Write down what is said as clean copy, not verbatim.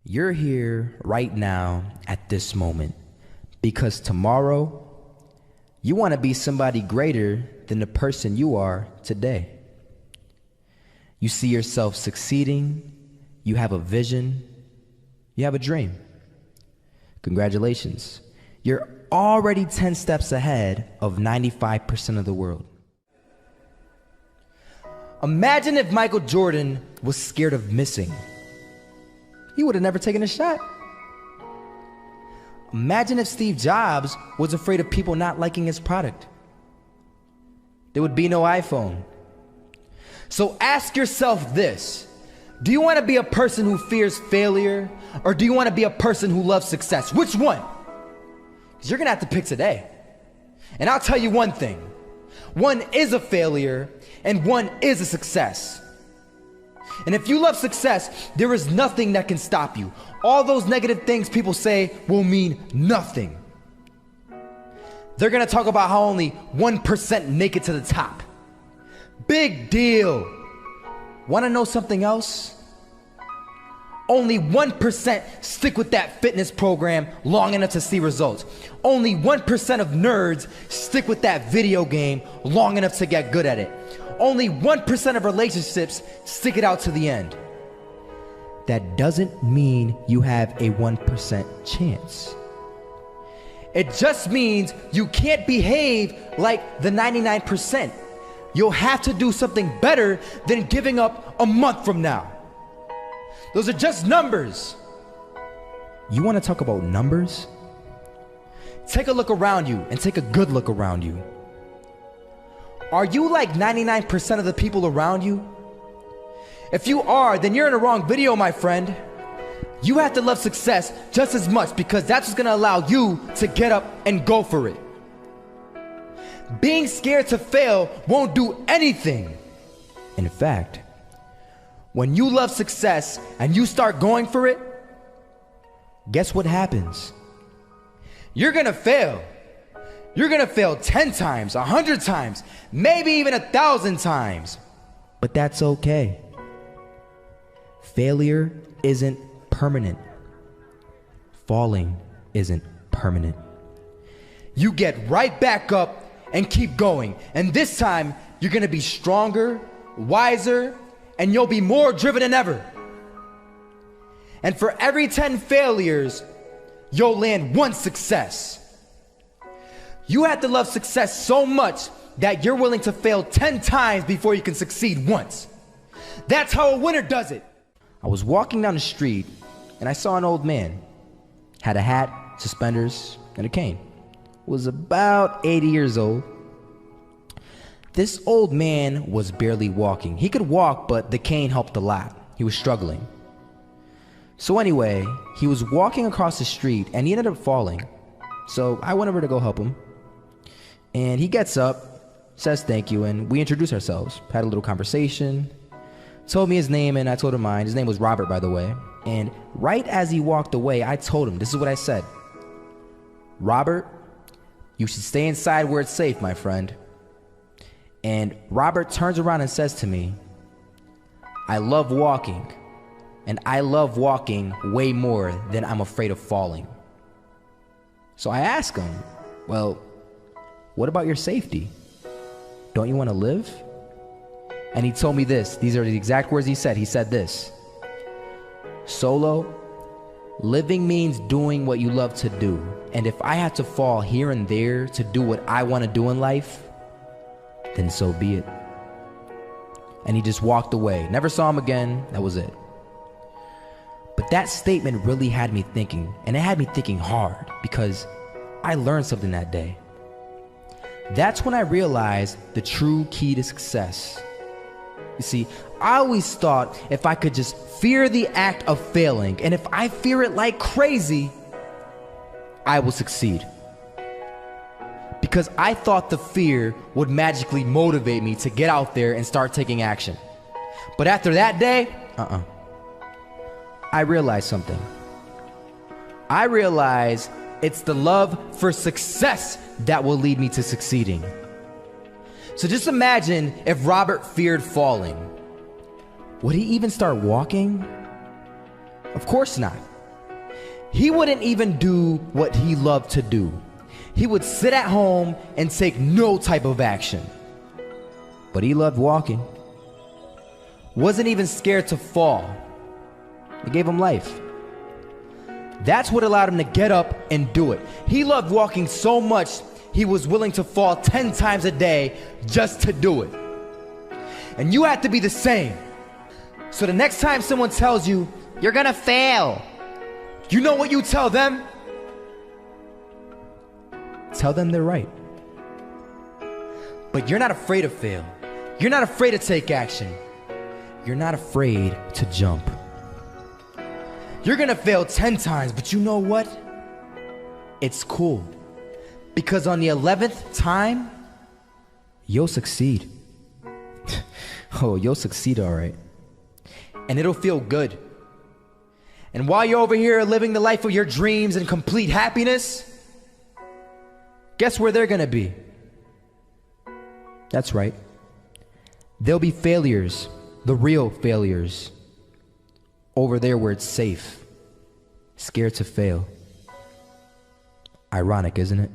You're here right now at this moment because tomorrow you want to be somebody greater than the person you are today. You see yourself succeeding, you have a vision, you have a dream. Congratulations. You're already 10 steps ahead of 95% of the world. Imagine if Michael Jordan was scared of missing. He would have never taken a shot. Imagine if Steve Jobs was afraid of people not liking his product. There would be no iPhone. So ask yourself this: do you want to be a person who fears failure, or do you want to be a person who loves success? Which one? Because you're going to have to pick today. And I'll tell you one thing: one is a failure and one is a success. And if you love success, there is nothing that can stop you. All those negative things people say will mean nothing. They're gonna talk about how only 1% make it to the top. Big deal. Wanna know something else? Only 1% stick with that fitness program long enough to see results. Only 1% of nerds stick with that video game long enough to get good at it. Only 1% of relationships stick it out to the end. That doesn't mean you have a 1% chance. It just means you can't behave like the 99%. You'll have to do something better than giving up a month from now. Those are just numbers. You want to talk about numbers? Take a look around you and take a good look around you. Are you like 99% of the people around you? If you are, then you're in the wrong video, my friend. You have to love success just as much, because that's what's gonna allow you to get up and go for it. Being scared to fail won't do anything. In fact, when you love success and you start going for it, guess what happens? You're gonna fail. You're gonna fail 10 times, 100 times, maybe even 1,000 times. But that's okay. Failure isn't permanent. Falling isn't permanent. You get right back up and keep going. And this time, you're gonna be stronger, wiser, and you'll be more driven than ever. And for every 10 failures, you'll land one success. You have to love success so much that you're willing to fail 10 times before you can succeed once. That's how a winner does it. I was walking down the street and I saw an old man. Had a hat, suspenders, and a cane. Was about 80 years old. This old man was barely walking. He could walk, but the cane helped a lot. He was struggling. So anyway, he was walking across the street and he ended up falling. So I went over to go help him. And he gets up, says thank you, and we introduced ourselves. Had a little conversation. Told me his name and I told him mine. His name was Robert, by the way. And right as he walked away, I told him, this is what I said: Robert, you should stay inside where it's safe, my friend. And Robert turns around and says to me, I love walking, and I love walking way more than I'm afraid of falling. So I asked him, well, what about your safety? Don't you want to live? And he told me this. These are the exact words he said. He said this: Solo, living means doing what you love to do. And if I have to fall here and there to do what I want to do in life, then so be it. And he just walked away. Never saw him again. That was it. But that statement really had me thinking, and it had me thinking hard, because I learned something that day. That's when I realized the true key to success. You see, I always thought if I could just fear the act of failing, and if I fear it like crazy, I will succeed. Because I thought the fear would magically motivate me to get out there and start taking action. But after that day, I realized something. I realized it's the love for success that will lead me to succeeding. So just imagine if Robert feared falling. Would he even start walking? Of course not. He wouldn't even do what he loved to do. He would sit at home and take no type of action. But he loved walking. Wasn't even scared to fall. It gave him life. That's what allowed him to get up and do it. He loved walking so much, he was willing to fall 10 times a day just to do it. And you have to be the same. So the next time someone tells you, you're gonna fail, you know what you tell them? Tell them they're right. But you're not afraid to fail. You're not afraid to take action. You're not afraid to jump. You're gonna fail 10 times, but you know what? It's cool. Because on the 11th time, you'll succeed. Oh, you'll succeed all right. And it'll feel good. And while you're over here living the life of your dreams and complete happiness, guess where they're gonna be? That's right. They'll be failures, the real failures. Over there where it's safe, scared to fail. Ironic, isn't it?